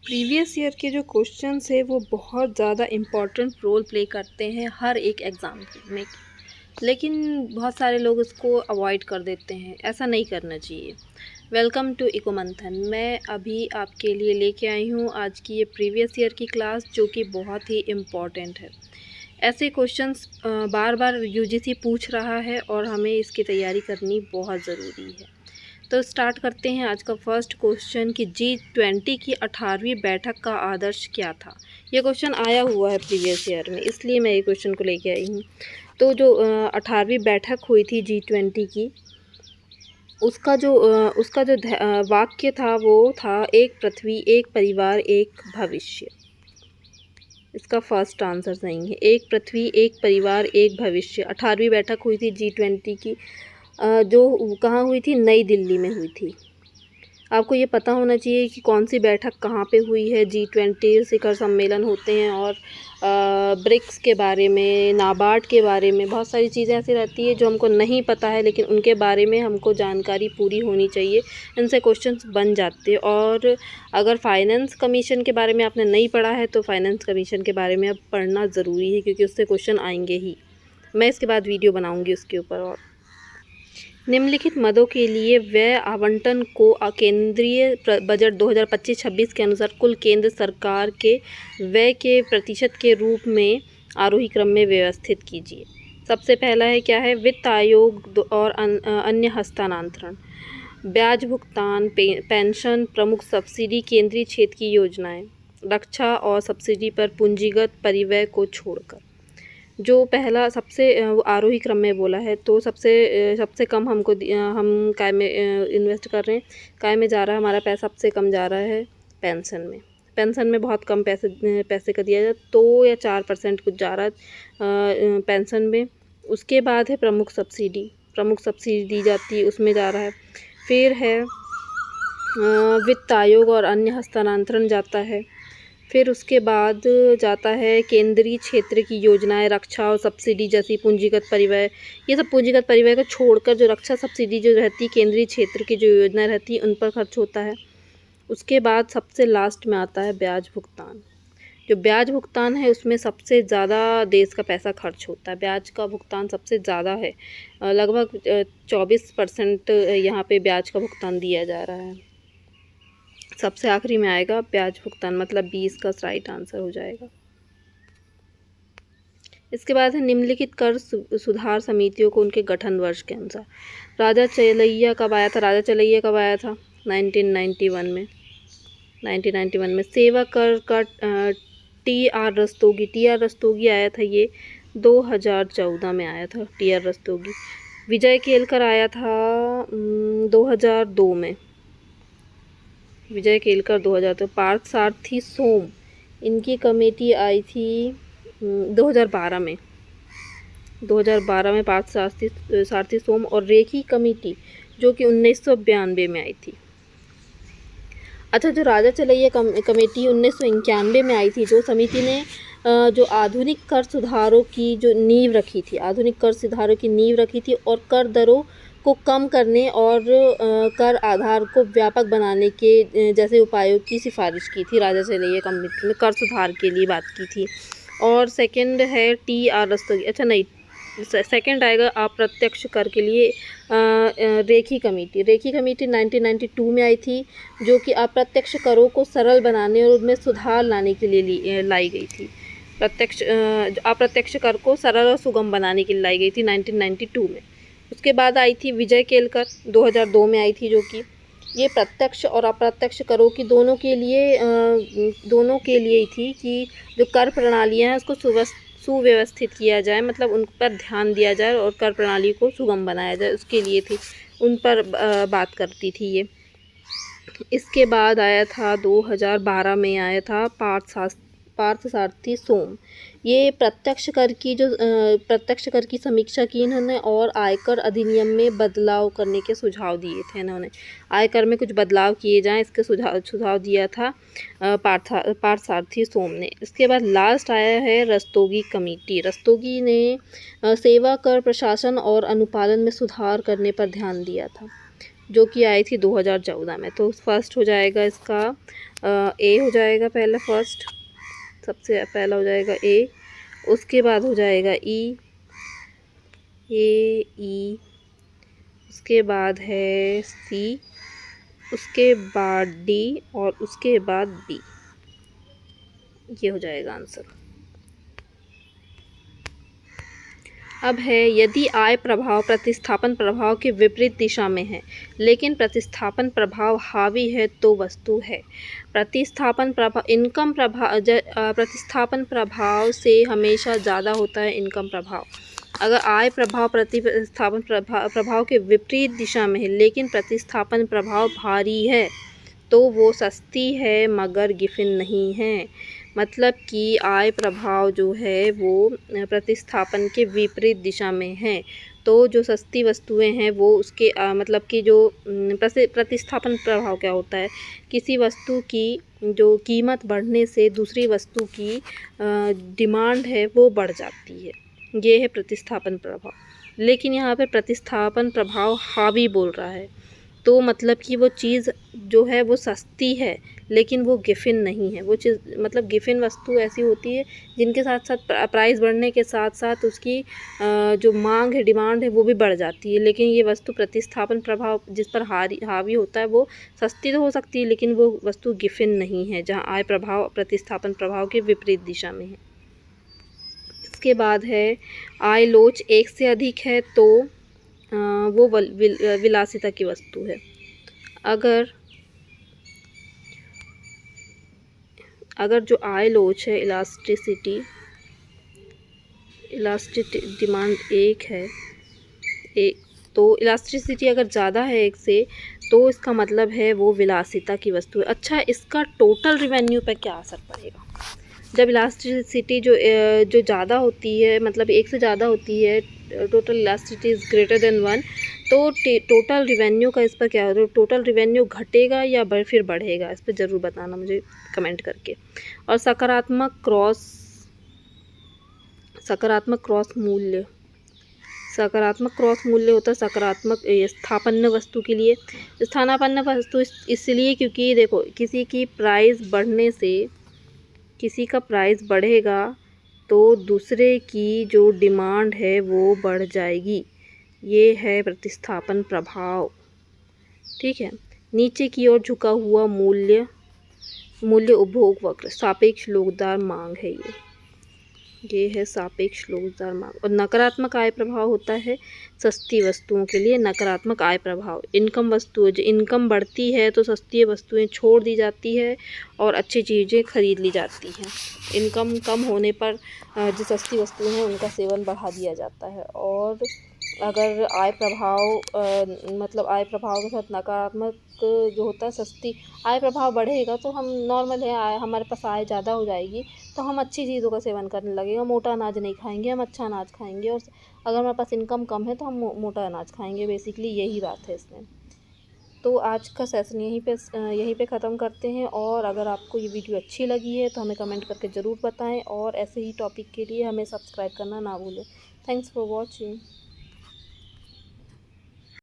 Previous year के जो questions है वो बहुत ज़्यादा इम्पोर्टेंट रोल प्ले करते हैं हर एक एग्ज़ाम में। लेकिन बहुत सारे लोग इसको अवॉइड कर देते हैं, ऐसा नहीं करना चाहिए। वेलकम टू इको मंथन। मैं अभी आपके लिए लेके आई हूँ आज की ये प्रीवियस ईयर की क्लास, जो कि बहुत ही इम्पॉर्टेंट है। ऐसे क्वेश्चंस बार बार यूजीसी पूछ रहा है और हमें इसकी तैयारी करनी बहुत ज़रूरी है। तो स्टार्ट करते हैं आज का फर्स्ट क्वेश्चन कि G20 की 18वीं बैठक का आदर्श क्या था। ये क्वेश्चन आया हुआ है प्रीवियस ईयर में, इसलिए मैं ये क्वेश्चन को लेके आई हूँ। तो जो 18वीं बैठक हुई थी G20 की, उसका जो वाक्य था वो था, एक पृथ्वी, एक परिवार, एक भविष्य। इसका फर्स्ट आंसर सही है, एक पृथ्वी, एक परिवार, एक भविष्य। 18वीं बैठक हुई थी G20 की, जो कहाँ हुई थी, नई दिल्ली में हुई थी। आपको ये पता होना चाहिए कि कौन सी बैठक कहाँ पे हुई है। G20 शिखर सम्मेलन होते हैं और ब्रिक्स के बारे में, नाबार्ड के बारे में बहुत सारी चीज़ें ऐसी रहती है जो हमको नहीं पता है, लेकिन उनके बारे में हमको जानकारी पूरी होनी चाहिए। इनसे क्वेश्चंस बन जाते हैं। और अगर फाइनेंस कमीशन के बारे में आपने नहीं पढ़ा है तो फाइनेंस कमीशन के बारे में अब पढ़ना ज़रूरी है, क्योंकि उससे क्वेश्चन आएंगे ही। मैं इसके बाद वीडियो बनाऊँगी उसके ऊपर। और निम्नलिखित मदों के लिए व्यय आवंटन को केंद्रीय बजट 2025-26 के अनुसार कुल केंद्र सरकार के व्यय के प्रतिशत के रूप में आरोही क्रम में व्यवस्थित कीजिए। सबसे पहला है, क्या है, वित्त आयोग और अन्य हस्तांतरण, ब्याज भुगतान, पेंशन, प्रमुख सब्सिडी, केंद्रीय क्षेत्र की योजनाएं, रक्षा और सब्सिडी पर पूंजीगत परिव्यय को छोड़कर। जो पहला सबसे आरोही क्रम में बोला है, तो सबसे कम हम काय में इन्वेस्ट कर रहे हैं, काय में जा रहा है हमारा पैसा, सबसे कम जा रहा है पेंशन में। पेंशन में बहुत कम पैसे का दिया जाता, 2 या 4% कुछ जा रहा है पेंशन में। उसके बाद है प्रमुख सब्सिडी दी जाती है, उसमें जा रहा है। फिर है वित्त आयोग और अन्य हस्तांतरण जाता है। फिर उसके बाद जाता है केंद्रीय क्षेत्र की योजनाएं, रक्षा और सब्सिडी जैसी पूंजीगत परिव्यय। ये सब पूंजीगत परिव्यय को छोड़कर जो रक्षा सब्सिडी जो रहती है, केंद्रीय क्षेत्र की जो योजनाएं रहती है, उन पर खर्च होता है। उसके बाद सबसे लास्ट में आता है ब्याज भुगतान। जो ब्याज भुगतान है उसमें सबसे ज़्यादा देश का पैसा खर्च होता है। ब्याज का भुगतान सबसे ज़्यादा है, लगभग 24% यहाँ पे ब्याज का भुगतान दिया जा रहा है। सबसे आखिरी में आएगा ब्याज भुगतान, मतलब 20 का राइट आंसर हो जाएगा। इसके बाद है निम्नलिखित कर सुधार समितियों को उनके गठन वर्ष के अनुसार। राजा चलैया कब आया था? 1991 में। 1991 में। सेवा कर का टी.आर. रस्तोगी आया था, ये 2014 में आया था टी.आर. रस्तोगी। विजय केलकर आया था 2002 में। विजय केलकर 2002। पार्थ सारथी सोम, इनकी कमेटी आई थी 2012 में। 2012 में पार्थ सारथी सोम और रेखी कमेटी, जो कि 1992 में आई थी। अच्छा, जो राजा चलैया कमेटी 1991 में आई थी, जो समिति ने जो आधुनिक कर सुधारों की जो नींव रखी थी, और कर दरों को कम करने और कर आधार को व्यापक बनाने के जैसे उपायों की सिफारिश की थी। राजा चलैया कमेटी में कर सुधार के लिए बात की थी। और सेकंड है टी.आर. रस्तोगी। अच्छा नहीं, सेकंड आएगा अप्रत्यक्ष कर के लिए रेखी कमेटी 1992 में आई थी, जो कि अप्रत्यक्ष करों को सरल बनाने और उनमें सुधार लाने के लिए लाई गई थी। अप्रत्यक्ष कर को सरल और सुगम बनाने के लिए लाई गई थी 1992 में। उसके बाद आई थी विजय केलकर, 2002 में आई थी, जो कि ये प्रत्यक्ष और अप्रत्यक्ष करों की दोनों के लिए ही थी कि जो कर प्रणालियाँ हैं उसको सुव्यवस्थित किया जाए, मतलब उन पर ध्यान दिया जाए और कर प्रणाली को सुगम बनाया जाए, उसके लिए थी, उन पर बात करती थी ये। इसके बाद आया था 2012 में आया था पार्थ सारथी सोम। ये प्रत्यक्ष कर की समीक्षा की इन्होंने और आयकर अधिनियम में बदलाव करने के सुझाव दिए थे। इन्होंने आयकर में कुछ बदलाव किए जाएं, इसके सुझाव दिया था पार्थ सारथी सोम ने। इसके बाद लास्ट आया है रस्तोगी कमेटी। रस्तोगी ने सेवा कर प्रशासन और अनुपालन में सुधार करने पर ध्यान दिया था, जो कि आई थी 2014 में। तो फर्स्ट हो जाएगा इसका ए हो जाएगा पहले, फर्स्ट सबसे पहला हो जाएगा ए, उसके बाद हो जाएगा ई, ई, उसके बाद है सी, उसके बाद डी और उसके बाद बी। ये हो जाएगा आंसर। अब है, यदि आय प्रभाव प्रतिस्थापन प्रभाव के विपरीत दिशा में है लेकिन प्रतिस्थापन प्रभाव हावी है तो वस्तु है। प्रतिस्थापन प्रभाव, इनकम प्रभाव प्रतिस्थापन प्रभाव से हमेशा ज़्यादा होता है इनकम प्रभाव। अगर आय प्रभाव प्रतिस्थापन प्रभाव के विपरीत दिशा में है लेकिन प्रतिस्थापन प्रभाव भारी है तो वो सस्ती है मगर गिफिन नहीं है। मतलब कि आय प्रभाव जो है वो प्रतिस्थापन के विपरीत दिशा में है, तो जो सस्ती वस्तुएं हैं वो उसके मतलब कि जो प्रतिस्थापन प्रभाव क्या होता है, किसी वस्तु की जो कीमत बढ़ने से दूसरी वस्तु की डिमांड है वो बढ़ जाती है, ये है प्रतिस्थापन प्रभाव। लेकिन यहाँ पे प्रतिस्थापन प्रभाव हावी बोल रहा है, तो मतलब कि वो चीज़ जो है वो सस्ती है लेकिन वो गिफिन नहीं है। वो चीज़ मतलब गिफिन वस्तु ऐसी होती है जिनके साथ साथ प्राइस बढ़ने के साथ साथ उसकी जो मांग है, डिमांड है वो भी बढ़ जाती है। लेकिन ये वस्तु प्रतिस्थापन प्रभाव जिस पर हावी होता है वो सस्ती तो हो सकती है लेकिन वो वस्तु गिफिन नहीं है, जहाँ आय प्रभाव प्रतिस्थापन प्रभाव के विपरीत दिशा में है। इसके बाद है, आय लोच एक से अधिक है तो वो विलासिता की वस्तु है। अगर जो आय लोच है, इलास्टिसिटी डिमांड एक है, एक तो इलास्टिसिटी अगर ज़्यादा है एक से तो इसका मतलब है वो विलासिता की वस्तु है। अच्छा, इसका टोटल रिवेन्यू पे क्या असर पड़ेगा? जब इलास्टिसिटी जो ज़्यादा होती है, मतलब एक से ज़्यादा होती है, total elasticity is greater than 1, तो टोटल रिवेन्यू का इस पर क्या होगा? टोटल रिवेन्यू घटेगा या फिर बढ़ेगा? इस पर ज़रूर बताना मुझे कमेंट करके। और सकारात्मक क्रॉस मूल्य होता है सकारात्मक स्थानापन्न वस्तु के लिए। स्थानापन्न वस्तु इसलिए क्योंकि देखो, किसी का प्राइस बढ़ेगा तो दूसरे की जो डिमांड है वो बढ़ जाएगी। ये है प्रतिस्थापन प्रभाव। ठीक है। नीचे की ओर झुका हुआ मूल्य उपभोग वक्र, सापेक्ष लोकदार मांग है ये है सापेक्ष लोकदार मांग। और नकारात्मक आय प्रभाव होता है सस्ती वस्तुओं के लिए। नकारात्मक आय प्रभाव, इनकम वस्तुएं, जो इनकम बढ़ती है तो सस्ती वस्तुएं छोड़ दी जाती है और अच्छी चीज़ें खरीद ली जाती हैं। इनकम कम होने पर जो सस्ती वस्तुएं हैं उनका सेवन बढ़ा दिया जाता है। और अगर आय प्रभाव मतलब आय प्रभाव के साथ नकारात्मक जो होता है, सस्ती आय प्रभाव बढ़ेगा तो हम नॉर्मल है, हमारे पास आय ज़्यादा हो जाएगी तो हम अच्छी चीज़ों का सेवन करने लगेंगे। मोटा अनाज नहीं खाएंगे, हम अच्छा अनाज खाएंगे। और अगर हमारे पास इनकम कम है तो हम मोटा अनाज खाएंगे। बेसिकली यही बात है इसमें। तो आज का सेशन यहीं पे ख़त्म करते हैं। और अगर आपको ये वीडियो अच्छी लगी है तो हमें कमेंट करके ज़रूर बताएं और ऐसे ही टॉपिक के लिए हमें सब्सक्राइब करना ना भूलें। Thanks for watching.